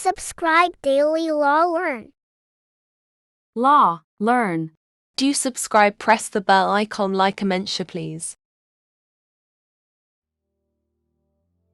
Subscribe Daily Law Learn. Law, learn. Do you subscribe? Press the bell icon, like and mention please.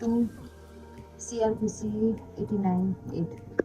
2 CRPC 89(8).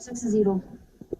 60।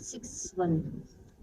61।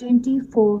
24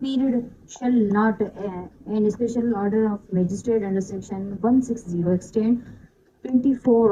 period shall not an special order of magistrate under section 160 extend 24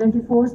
24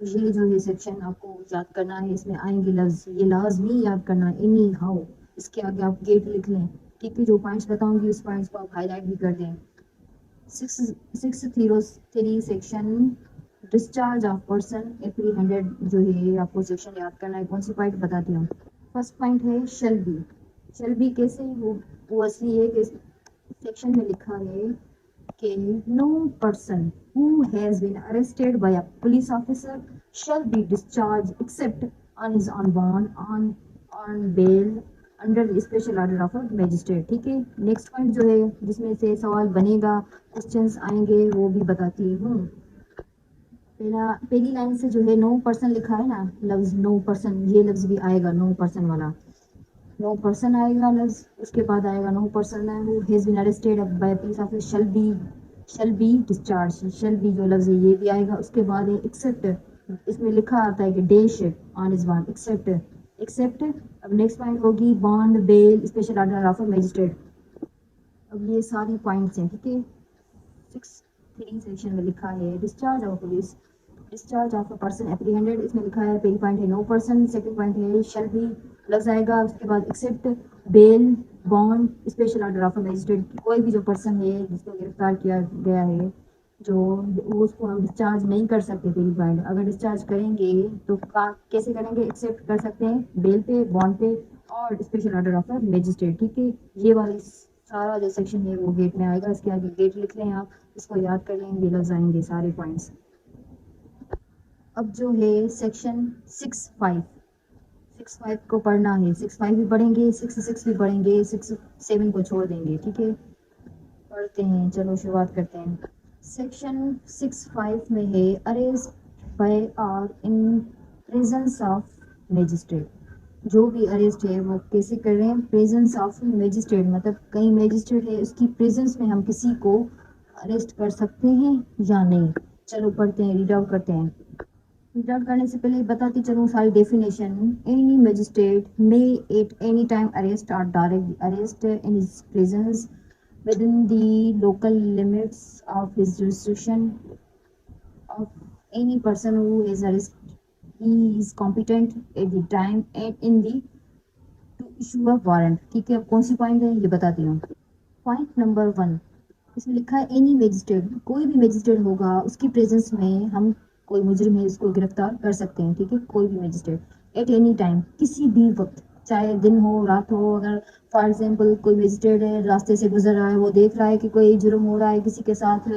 یہ جو ہے section آپ کو یاد کرنا ہے، اس میں آئیں گے لفظ، یہ لازمی یاد کرنا ہے، اینی ہاؤ، اس کے آگے آپ گیٹ لکھ لیں، ٹھیک ہے؟ جو پوائنٹس بتاؤں گی اس پوائنٹس کو آپ ہائی لائٹ بھی کر دیں۔ 603 سیکشن ڈسچارج آف پرسن ایپریہینڈڈ، جو ہے آپ کو سیکشن یاد کرنا ہے۔ کون سی پوائنٹ بتاتی ہوں؟ فرسٹ پوائنٹ ہے شل بی۔ شل بی کیسے؟ وہ اصلی ہے کہ سیکشن میں لکھا ہے کہ no person who has been arrested by a police officer shall be discharged except on his own bond on bail under the special order of a magistrate، ٹھیک ہے؟ نیکسٹ پوائنٹ جو ہے جس میں سے سوال بنے گا، کوشچنس آئیں گے، وہ بھی بتاتی ہوں۔ پہلی لائن سے جو ہے نو پرسن لکھا ہے نا، لفظ نو پرسن، یہ لفظ بھی آئے گا نو پرسن والا، نو پرسن آئے گا لفظ، اس کے بعد آئے گا نو person who has been arrested by a police officer shall be discharged، shall be جو لفظ ہے یہ بھی آئے گا، اس کے بعد ہے ایکسیپٹ، اس میں لکھا آتا ہے کہ dash on his bond, except. اب نیکسٹ پوائنٹ ہوگی bond bail special order of magistrate. اب یہ ساری پوائنٹس ہیں، ٹھیک ہے؟ 6(3) سیکشن میں لکھا ہے discharge of police, discharge of a person apprehended, اس میں لکھا ہے پہلی پوائنٹ ہے نو پرسن، سیکنڈ پوائنٹ ہے شل بی لفظ آئے گا، اس کے بعد except, bail, bond, special order of a magistrate, کوئی بھی جو پرسن ہے جس کو گرفتار کیا گیا ہے، جو اس کو ہم ڈسچارج نہیں کر سکتے، پہلی پوائنٹ، اگر ڈسچارج کریں گے تو کیسے کریں گے؟ ایکسیپٹ کر سکتے ہیں بیل پہ، بانڈ پہ، اور special order of a magistrate, ٹھیک ہے؟ یہ والی سارا جو سیکشن ہے وہ گیٹ میں آئے گا، اس کے آگے گیٹ لکھ لیں آپ، اس کو یاد کر لیں، یہ لفظ آئیں گے سارے پوائنٹس۔ اب جو ہے سیکشن 6(5) کو پڑھنا ہے، 6(5) بھی پڑھیں گے، 6(6) بھی پڑھیں گے، 6(7) کو چھوڑ دیں گے، ٹھیک ہے؟ پڑھتے ہیں، چلو شروعات کرتے ہیں۔ سیکشن 6(5) میں ہے اریسٹ بائی اور ان پریزنس آف میجسٹریٹ، جو بھی اریسٹ ہے وہ کیسے کر رہے ہیں؟ پریزنس آف میجسٹریٹ، مطلب کہیں میجسٹریٹ ہے، اس کی پریزنس میں ہم کسی کو اریسٹ کر سکتے ہیں یا نہیں؟ چلو پڑھتے ہیں، ریڈ آؤٹ کرتے ہیں۔ ریڈ آؤٹ کرنے سے پہلے بتاتی چلوں ساری definition. Any magistrate may at any time arrest اور direct arrest in his presence within the local limits of his jurisdiction of any person who is arrested. He is competent at the time and in the to issue a warrant، ٹھیک ہے؟ اب کون سی point ہے یہ بتاتی ہوں۔ Point number 1، اس میں لکھا ہے اینی میجسٹریٹ، کوئی بھی میجسٹریٹ ہوگا اس کی پریزنس میں ہم کوئی مجرم ہے اس کو گرفتار کر سکتے ہیں، ٹھیک ہے؟ کوئی بھی میجسٹریٹ ایٹ اینی ٹائم، کسی بھی وقت، چاہے دن ہو رات ہو، اگر فار ایگزامپل کوئی میجسٹریٹ ہے راستے سے گزر رہا ہے، وہ دیکھ رہا ہے کہ کوئی جرم ہو رہا ہے کسی کے ساتھ،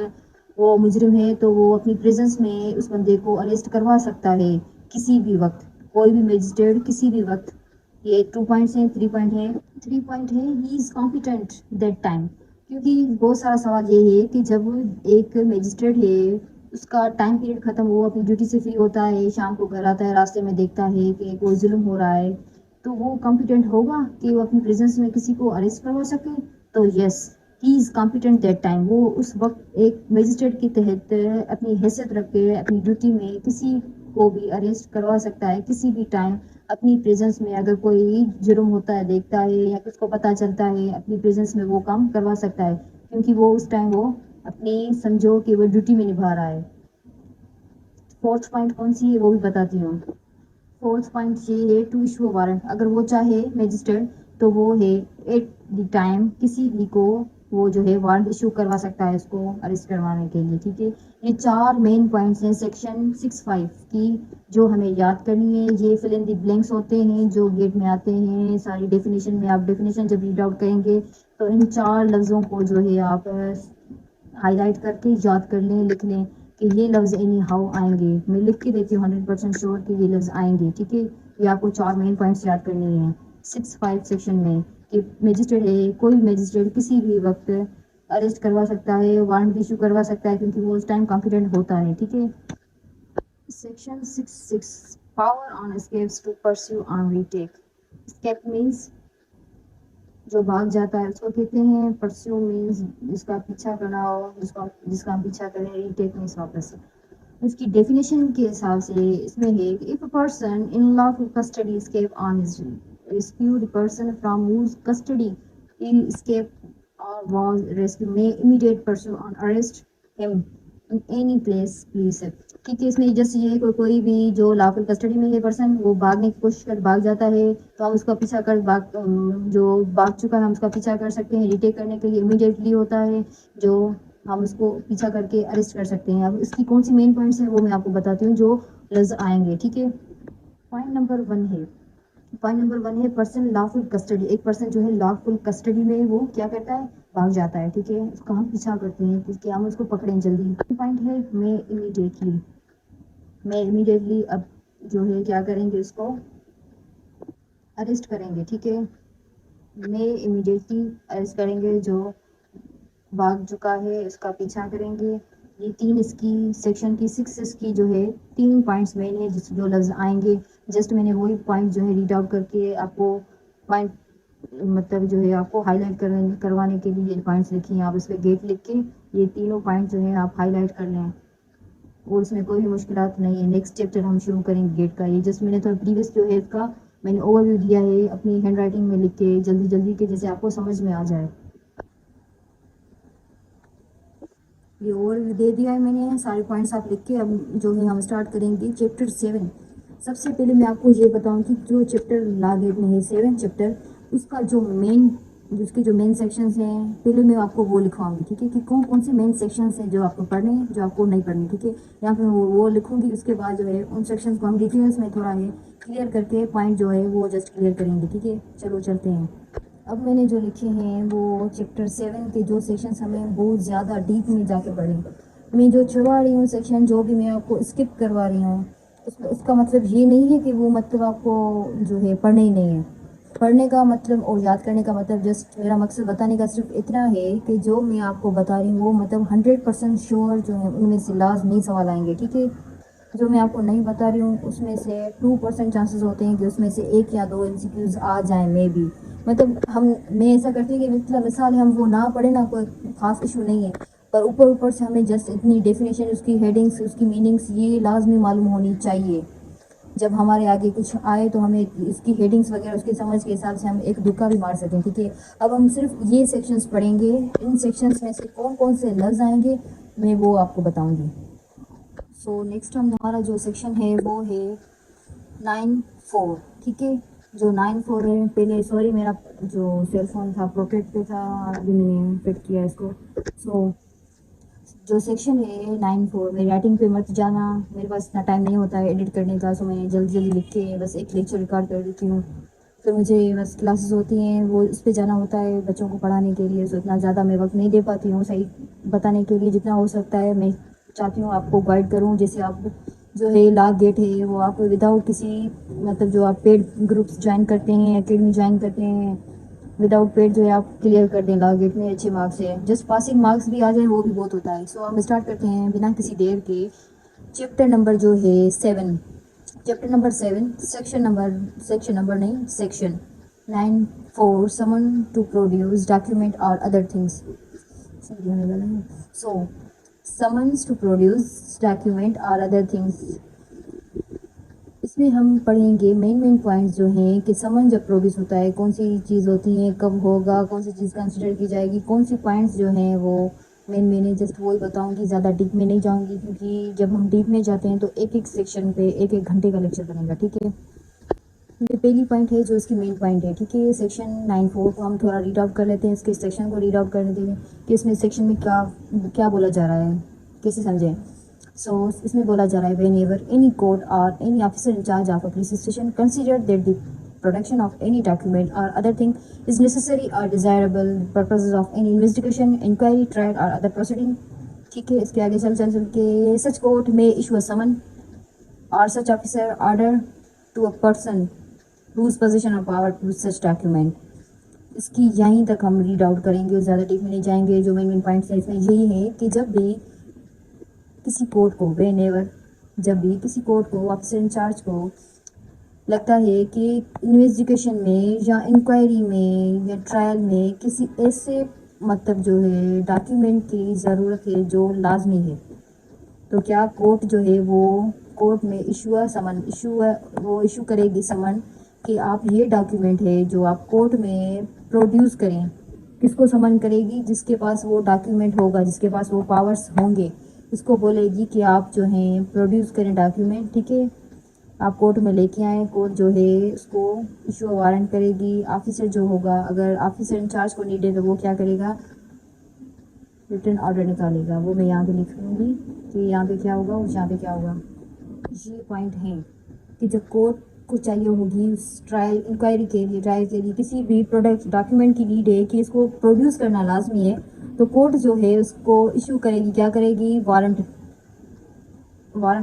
وہ مجرم ہے، تو وہ اپنی پریزنس میں اس بندے کو اریسٹ کروا سکتا ہے کسی بھی وقت، کوئی بھی میجسٹریٹ کسی بھی وقت۔ یہ 2 پوائنٹس ہیں، 3 پوائنٹ ہے۔ 3 پوائنٹ ہے ہی از کمپیٹنٹ دیٹ ٹائم، کیونکہ بہت سارا سوال یہ ہے کہ جب ایک میجسٹریٹ ہے اس کا ٹائم پیریڈ ختم ہو، اپنی ڈیوٹی سے فری ہوتا ہے، شام کو گھر آتا ہے، راستے میں دیکھتا ہے کہ کوئی ظلم ہو رہا ہے، تو وہ کمپیٹنٹ ہوگا کہ وہ اپنی پریزنس میں کسی کو اریسٹ کروا سکے؟ تو یس، ہی از کمپیٹنٹ دیٹ ٹائم، وہ اس وقت ایک میجسٹریٹ کے تحت اپنی حیثیت رکھ کے اپنی ڈیوٹی میں کسی کو بھی اریسٹ کروا سکتا ہے کسی بھی ٹائم اپنی پریزنس میں، اگر کوئی جرم ہوتا ہے دیکھتا ہے یا کس کو پتہ چلتا ہے اپنی پریزنس میں وہ کام کروا سکتا ہے، کیونکہ وہ اس ٹائم وہ اپنی سمجھو کہ وہ ڈیوٹی میں نبھا رہا ہے۔ 4تھ پوائنٹ کون سی ہے وہ بھی بتاتی ہوں۔ 4تھ پوائنٹ یہ ہے ٹو ایشو وارنٹ، اگر وہ چاہے میجسٹریٹ تو وہ ہے ایٹ دی ٹائم کسی بھی کو وہ جو ہے وارنٹ ایشو کروا سکتا ہے اس کو اریسٹ کروانے کے لیے، ٹھیک ہے؟ یہ 4 مین پوائنٹس ہیں سیکشن 6(5) کی جو ہمیں یاد کرنی ہے۔ یہ فل ان دی بلینکس ہوتے ہیں جو گیٹ میں آتے ہیں، ساری ڈیفینیشن میں آپ ڈیفینیشن جب ریڈ آؤٹ کریں گے تو ان 4 لفظوں کو جو ہے آپ ہائی لائٹ کر کے یاد کر لیں، لکھ لیں کہ یہ لفظ اینی ہاؤ آئیں گے، میں لکھ کے دیتی ہوں 100% شیور کہ یہ لفظ آئیں گے، ٹھیک ہے؟ یہ آپ کو 4 مین پوائنٹس یاد کرنے ہیں 6(5) سیکشن میں، کہ میجسٹریٹ ہے، کوئی میجسٹریٹ کسی بھی وقت اریسٹ کروا سکتا ہے، وارنٹ ایشو کروا سکتا ہے، کیونکہ وہ اس ٹائم کانفیڈنٹ ہوتا ہے، ٹھیک ہے؟ Section 6(6) power on escapes to pursue on retake, escape means جو بھاگ جاتا ہے اس کو کہتے ہیں، پرسیو مینس جس کا پیچھا کرنا ہو، جس کا ہم پیچھا کریں، ری ٹیک مینس واپس۔ اس کی ڈیفینیشن کے حساب سے اس میں ہے کہ if a person in lawful custody escape on his rescue, the person from whose custody he escaped or was rescued may immediate pursue and arrest him in any place please. ٹھیک ہے. اس میں جسٹ یہ ہے کوئی بھی جو lawful custody میں ہے پرسن وہ بھاگنے کی کوشش کر بھاگ جاتا ہے تو ہم اس کا پیچھا کر جو بھاگ چکا ہے ہم اس کا پیچھا کر سکتے ہیں. ریٹیک کرنے کے لیے امیڈیٹلی ہوتا ہے جو ہم اس کو پیچھا کر کے اریسٹ کر سکتے ہیں. اب اس کی کون سی مین پوائنٹس ہیں وہ میں آپ کو بتاتی ہوں جو لفظ آئیں گے. ٹھیک ہے. پوائنٹ نمبر 1 ہے پرسن لافل کسٹڈی. ایک پرسن جو ہے لافل کسٹڈی میں وہ کیا کرتا ہے بھاگ جاتا ہے. ٹھیک ہے. اس کا ہم پیچھا کرتے ہیں کہ ہم اس کو پکڑیں جلدی. پوائنٹ ہے میں امیڈیٹلی اب جو ہے کیا کریں گے اس کو اریسٹ کریں گے. ٹھیک ہے. میں امیڈیٹلی اریسٹ کریں گے جو بھاگ چکا ہے اس کا پیچھا کریں گے. یہ 3 اس کی سیکشن کی 6 اس کی جو ہے 3 پوائنٹس مین ہے جو لفظ آئیں گے. جسٹ میں نے وہی پوائنٹ جو ہے ریڈ آؤٹ کر کے آپ کو پوائنٹ مطلب جو ہے آپ کو ہائی لائٹ کروانے کے لیے پوائنٹس لکھی ہیں. آپ اس پہ گیٹ لکھ کے یہ تینوں پوائنٹ جو ہے آپ ہائی لائٹ کر لیں اور اس میں کوئی بھی مشکلات نہیں ہے. نیکسٹ چیپٹر ہم شروع کریں گے گیٹ کا. یہ جسٹ میں نے تھوڑا پریویس جو ہے اس کا میں نے اوور ویو دیا ہے اپنی ہینڈ رائٹنگ میں لکھ کے جلدی جلدی کے جیسے آپ کو سمجھ میں آ جائے. یہ اوور ویو دے دیا ہے میں نے سارے پوائنٹس آپ لکھ کے. اب جو ہے ہم اسٹارٹ کریں گے چیپٹر 7. سب سے پہلے میں آپ کو یہ بتاؤں کہ جو چیپٹر لا گیٹ میں ہے 7 چیپٹر اس کا اس کے جو مین سیکشنز ہیں پہلے میں آپ کو وہ لکھواؤں گی. ٹھیک ہے. کہ کون سی مین سیکشنز ہیں جو آپ کو پڑھنے ہیں جو آپ کو نہیں پڑھنے. ٹھیک ہے. یہاں پہ وہ لکھوں گی. اس کے بعد جو ہے ان سیکشنز کو ہم ڈیٹیلس میں تھوڑا ہے کلیئر کر کے پوائنٹ جو ہے وہ جسٹ کلیئر کریں گے. ٹھیک ہے. چلو چلتے ہیں. اب میں نے جو لکھے ہیں وہ چیپٹر 7 کے جو سیکشنز ہمیں بہت زیادہ ڈیپ میں جا کے پڑھیں. میں جو چھڑوا رہی ہوں سیکشن جو بھی میں آپ کو اسکپ کروا رہی ہوں اس کا مطلب یہ نہیں ہے کہ وہ مطلب آپ کو جو ہے پڑھنا ہی نہیں ہے. پڑھنے کا مطلب اور یاد کرنے کا مطلب جسٹ میرا مقصد بتانے کا صرف اتنا ہے کہ جو میں آپ کو بتا رہی ہوں وہ مطلب 100% شیور جو ہے ان میں سے لازمی سوال آئیں گے. ٹھیک ہے. جو میں آپ کو نہیں بتا رہی ہوں اس میں سے 2% چانسز ہوتے ہیں کہ اس میں سے 1 یا 2 MCQs آ جائیں میں بھی. مطلب میں ایسا کرتی ہوں کہ مطلب مثال ہم وہ نہ پڑھے نا کوئی خاص ایشو نہیں ہے پر اوپر سے ہمیں جسٹ اتنی ڈیفینیشن اس کی ہیڈنگس اس کی میننگس یہ لازمی معلوم ہونی چاہیے. جب ہمارے آگے کچھ آئے تو ہمیں اس کی ہیڈنگس وغیرہ اس کی سمجھ کے حساب سے ہم ایک دکا بھی مار سکیں. ٹھیک ہے. اب ہم صرف یہ سیکشنز پڑھیں گے. ان سیکشنز میں سے کون سے لفظ آئیں گے میں وہ آپ کو بتاؤں گی. سو نیکسٹ ہمارا جو سیکشن ہے وہ ہے 9(4). ٹھیک ہے. جو 9(4) ہے پہلے سوری میرا جو سیل فون تھا پروٹیکٹ پہ تھا ابھی میں نے فٹ کیا اس کو. سو جو سیکشن ہے 9(4) میری رائٹنگ پہ مت جانا میرے پاس اتنا ٹائم نہیں ہوتا ہے ایڈٹ کرنے کا. سو میں جلدی جلدی لکھ کے بس ایک لیکچر ریکارڈ کر دیتی ہوں. پھر مجھے بس کلاسز ہوتی ہیں وہ اس پہ جانا ہوتا ہے بچوں کو پڑھانے کے لیے. سو اتنا زیادہ میں وقت نہیں دے پاتی ہوں صحیح بتانے کے لیے. جتنا ہو سکتا ہے میں چاہتی ہوں آپ کو گائڈ کروں. جیسے آپ جو ہے لا گیٹ ہے وہ آپ وداؤٹ کسی مطلب جو آپ پیڈ گروپس جوائن کرتے ہیں اکیڈمی جوائن کرتے ہیں وداؤٹ پیڈ جو ہے آپ کلیئر کر دیں لا گیٹ میں اچھے مارکس ہے. جسٹ پاسنگ مارکس بھی آ جائیں وہ بھی بہت ہوتا ہے. سو ہم اسٹارٹ کرتے ہیں بنا کسی دیر کے چیپٹر نمبر جو ہے 7. چیپٹر نمبر 7 سیکشن نمبر نہیں سیکشن 9(4) سمن ٹو پروڈیوس ڈاکیومنٹ اور other things. So summons to produce document or other things. اس میں ہم پڑھیں گے مین پوائنٹس جو ہیں کہ سمن جب پروڈیوس ہوتا ہے کون سی چیز ہوتی ہے کب ہوگا کون سی چیز کنسیڈر کی جائے گی کون سی پوائنٹس جو ہیں وہ میں نے جسٹ وہی بتاؤں گی. زیادہ ڈیپ میں نہیں جاؤں گی کیونکہ جب ہم ڈیپ میں جاتے ہیں تو ایک سیکشن پہ 1 گھنٹے کا لیکچر بنے گا. ٹھیک ہے. یہ پہلی پوائنٹ ہے جو اس کی مین پوائنٹ ہے. ٹھیک ہے. سیکشن 9(4) کو ہم تھوڑا ریڈ آؤٹ کر لیتے ہیں. اس کے سیکشن کو ریڈ آؤٹ کر لیتے ہیں کہ اس میں سیکشن میں کیا بولا جا رہا ہے کیسے سمجھیں. سو اس میں بولا جا رہا ہے whenever any court or any officer in charge of a police station consider that the production of any document or other thing is necessary or desirable purposes of any investigation, inquiry, trial or other proceeding. ٹھیک ہے. اس کے آگے چل کے such court may issue a summon or such officer order to a person whose possession of power to such document. اس کی یہیں تک ہم ریڈ آؤٹ کریں گے اور زیادہ ڈیپ میں نہیں جائیں گے. جو مین پوائنٹس ہیں اس میں یہی ہے کہ جب بھی کسی کورٹ کو جب بھی کسی کورٹ کو آفیسر انچارج کو لگتا ہے کہ انویسٹیگیشن میں یا انکوائری میں یا ٹرائل میں کسی ایسے مطلب جو ہے ڈاکیومنٹ کی ضرورت ہے جو لازمی ہے تو کیا کورٹ جو ہے وہ کورٹ میں ایشو کرے گی سمن کہ آپ یہ ڈاکیومنٹ ہے جو آپ کورٹ میں پروڈیوس کریں. کس کو سمن کرے گی؟ جس کے پاس وہ ڈاکیومنٹ ہوگا جس کے پاس وہ پاورز ہوں گے اس کو بولے گی کہ آپ جو ہیں پروڈیوس کریں ڈاکیومنٹ، ٹھیک ہے، آپ کورٹ میں لے کے آئیں، کورٹ جو ہے اس کو ایشو وارنٹ کرے گی. آفیسر جو ہوگا، اگر آفیسر انچارج کو نیڈ ہے تو وہ کیا کرے گا، ریٹن آرڈر نکالے گا. وہ میں یہاں پہ لکھ لوں گی کہ یہاں پہ کیا ہوگا اور یہاں پہ کیا ہوگا. یہ پوائنٹ ہیں کہ جب کورٹ کو چاہیے ہوگی ٹرائل انکوائری کے لیے کسی بھی پروڈکٹ ڈاکیومنٹ کی نیڈ ہے کہ اس کو پروڈیوس کرنا لازمی ہے، تو کورٹ جو ہے اس کو ایشو کرے گی، کیا کرے گی، وارنٹ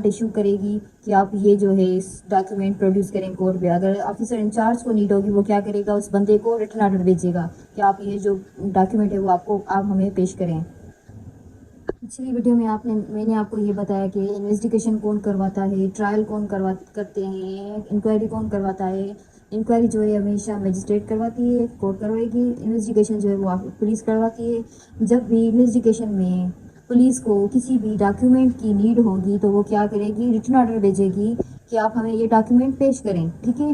ایشو کرے گی کہ آپ یہ جو ہے اس ڈاکیومنٹ پروڈیوس کریں کورٹ پہ. اگر آفیسر انچارج کو نیڈ ہوگی وہ کیا کرے گا، اس بندے کو ریٹن آرڈر بھیجے گا کہ آپ یہ جو ڈاکیومنٹ ہے وہ آپ ہمیں پیش کریں. پچھلی ویڈیو میں میں نے آپ کو یہ بتایا کہ انویسٹیگیشن کون کرواتا ہے، ٹرائل کون کرتے ہیں، انکوائری کون کرواتا ہے. انکوائری جو ہے ہمیشہ میجسٹریٹ کرواتی ہے، کورٹ کروائے گی. انویسٹیگیشن جو ہے وہ پولیس کرواتی ہے. جب بھی انویسٹیگیشن میں پولیس کو کسی بھی ڈاکیومنٹ کی نیڈ ہوگی تو وہ کیا کرے گی، ریٹن آرڈر بھیجے گی کہ آپ ہمیں یہ ڈاکیومنٹ پیش کریں، ٹھیک ہے.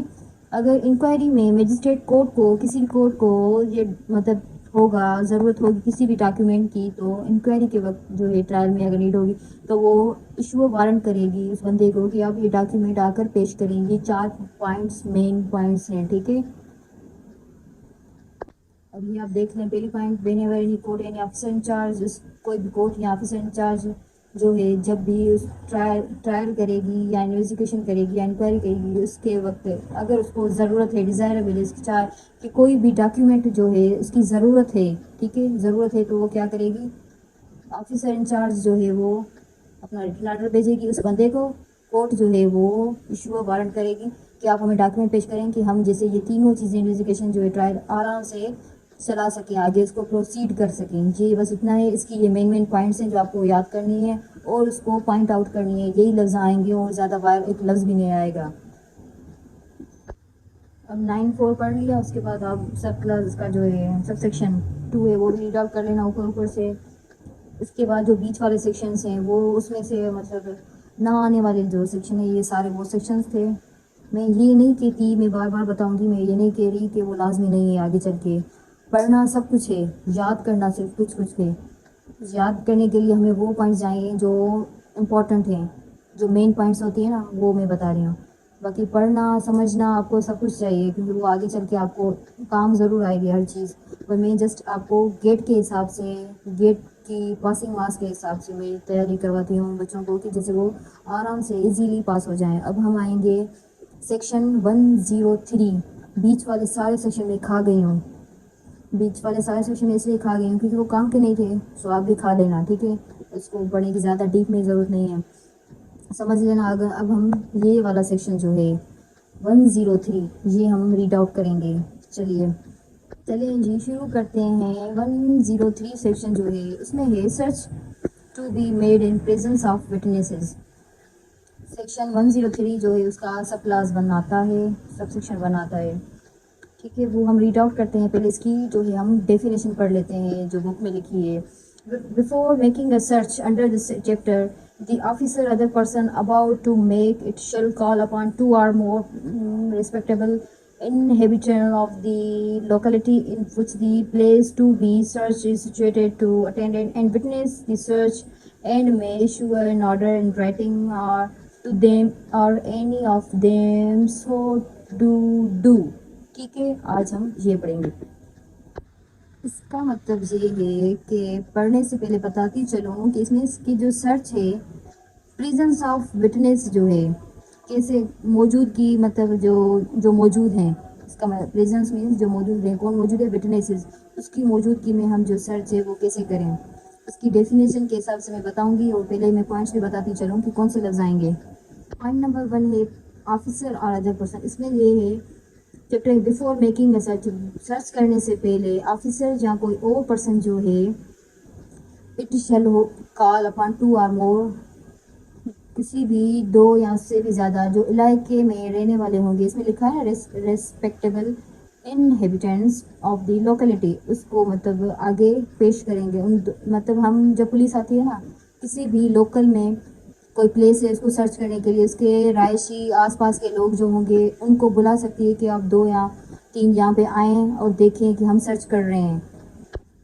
اگر انکوائری میں میجسٹریٹ کورٹ کو کسی بھی کورٹ کو یہ مطلب ہوگا، ضرورت ہوگی کسی بھی ڈاکیومنٹ کی، تو انکوائری کے وقت جو ہے ٹرائل میں اگر نیڈ ہوگی تو وہ ایشو وارنٹ کرے گی اس بندے کو کہ آپ یہ ڈاکیومنٹ آ کر پیش کریں. یہ 4 پوائنٹس مین پوائنٹس ہیں، ٹھیک ہے. ابھی آپ دیکھ لیں پہلی point, whenever any court any officer in charge, کوئی بھی کورٹ یا آفیسر انچارج جو ہے جب بھی اس ٹرائل کرے گی یا انویسٹیگیشن کرے گی یا انکوائری کرے گی، اس کے وقت اگر اس کو ضرورت ہے، ڈیزائربل ہے، چاہے کہ کوئی بھی ڈاکیومنٹ جو ہے اس کی ضرورت ہے، ٹھیک ہے، ضرورت ہے، تو وہ کیا کرے گی، آفیسر انچارج جو ہے وہ اپنا ریٹن آرڈر بھیجے گی اس بندے کو. کورٹ جو ہے وہ ایشو وارنٹ کرے گی کہ آپ ہمیں ڈاکیومنٹ پیش کریں کہ ہم جیسے یہ تینوں چیزیں انویسٹیگیشن جو ہے ٹرائل آرام سے چلا سکیں، آگے اس کو پروسیڈ کر سکیں. جی بس اتنا ہے. اس کی یہ مین پوائنٹس ہیں جو آپ کو یاد کرنی ہے اور اس کو پوائنٹ آؤٹ کرنی ہے. یہی لفظ آئیں گے اور زیادہ باہر ایک لفظ بھی نہیں آئے گا. اب 9(4) پڑھ لیا، اس کے بعد آپ سب کلاس کا جو ہے سب سیکشن 2 ہے وہ بھی ریڈ آؤٹ کر لینا اوپر سے. اس کے بعد جو بیچ والے سیکشنز ہیں وہ اس میں سے مطلب نہ آنے والے جو سیکشن ہیں یہ سارے وہ سیکشنز تھے. میں یہ نہیں کہتی، میں بار بار بتاؤں گی، میں یہ نہیں کہہ رہی کہ وہ لازمی نہیں ہے آگے چل کے. پڑھنا سب کچھ ہے، یاد کرنا صرف کچھ ہے. یاد کرنے کے لیے ہمیں وہ پوائنٹس چاہیے جو امپورٹنٹ ہیں، جو مین پوائنٹس ہوتی ہیں نا وہ میں بتا رہی ہوں. باقی پڑھنا سمجھنا آپ کو سب کچھ چاہیے کیونکہ وہ آگے چل کے آپ کو کام ضرور آئے گی ہر چیز. پر میں جسٹ آپ کو گیٹ کے حساب سے، گیٹ کی پاسنگ مارکس کے حساب سے میں تیاری کرواتی ہوں بچوں کو کہ جیسے وہ آرام سے ایزیلی پاس ہو جائیں. اب ہم آئیں گے سیکشن 103. بیچ والے سارے سیکشن میں کھا گئی ہوں، بیچ والے سارے سیکشن میں اس لیے کھا گئی ہوں کیونکہ وہ کام کے نہیں تھے، سو آپ بھی کھا لینا، ٹھیک ہے. اس کو پڑھنے کی زیادہ ڈیپ میں ضرورت نہیں ہے، سمجھ لینا. اب ہم یہ والا سیکشن جو ہے 103 یہ ہم ریڈ آؤٹ کریں گے. چلیں جی شروع کرتے ہیں. 103 سیکشن جو ہے اس میں ہے search to be made in presence of witnesses. Section 103 جو ہے اس کا سب کلاس بناتا ہے، سب سیکشن بناتا ہے، ٹھیک ہے. وہ ہم ریڈ آؤٹ کرتے ہیں. پہلے اس کی جو ہے ہم ڈیفینیشن پڑھ لیتے ہیں جو بک میں لکھی ہے. Before making a search under this chapter, the officer or other person about to make it shall call upon 2 or more respectable inhabitants of the locality in which the place to be searched is situated to attend and witness the search and may issue an order in writing or to them or any of them so do. ٹھیک ہے. آج ہم یہ پڑھیں گے. اس کا مطلب یہ ہے کہ پڑھنے سے پہلے بتاتی چلوں کہ اس میں اس کی جو سرچ ہے پریزنس آف وٹنس جو ہے کیسے موجودگی، مطلب جو موجود ہیں، اس کا پریزنس مینس جو موجود ہیں، کون موجود ہے، وٹنسز. اس کی موجودگی میں ہم جو سرچ ہے وہ کیسے کریں، اس کی ڈیفینیشن کے حساب سے میں بتاؤں گی. اور پہلے میں پوائنٹس بھی بتاتی چلوں کہ کون سے لفظ آئیں گے. پوائنٹ نمبر 1 ہے آفیسر اور ادر پرسن. اس میں یہ ہے chapter before making a search کرنے سے پہلے آفیسر یا کوئی اور پرسن جو ہے اٹ شیل کال اپان 2 اور مور، کسی بھی 2 یا اس سے بھی زیادہ جو علاقے میں رہنے والے ہوں گے. اس میں لکھا ہے respectable inhabitants of the locality. اس کو مطلب آگے پیش کریں گے. مطلب ہم جب پولیس آتی ہے نا کسی بھی لوکل میں کوئی پلیس ہے اس کو سرچ کرنے کے لیے، اس کے رہائشی آس پاس کے لوگ جو ہوں گے ان کو بلا سکتی ہے کہ آپ 2 یا 3 یہاں پہ آئیں اور دیکھیں کہ ہم سرچ کر رہے ہیں.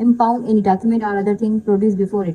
impound any document or other thing produced before it।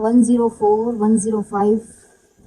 104 105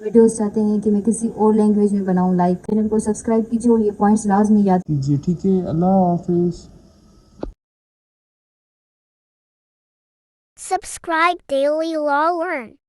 videos چاہتے ہیں کہ میں کسی اور لینگویج میں بناؤں لائک چینل کو سبسکرائب کیجیے اور یہ پوائنٹس لازمی یاد کیجیے. ٹھیک ہے, اللہ حافظ. Subscribe Daily Law Learn.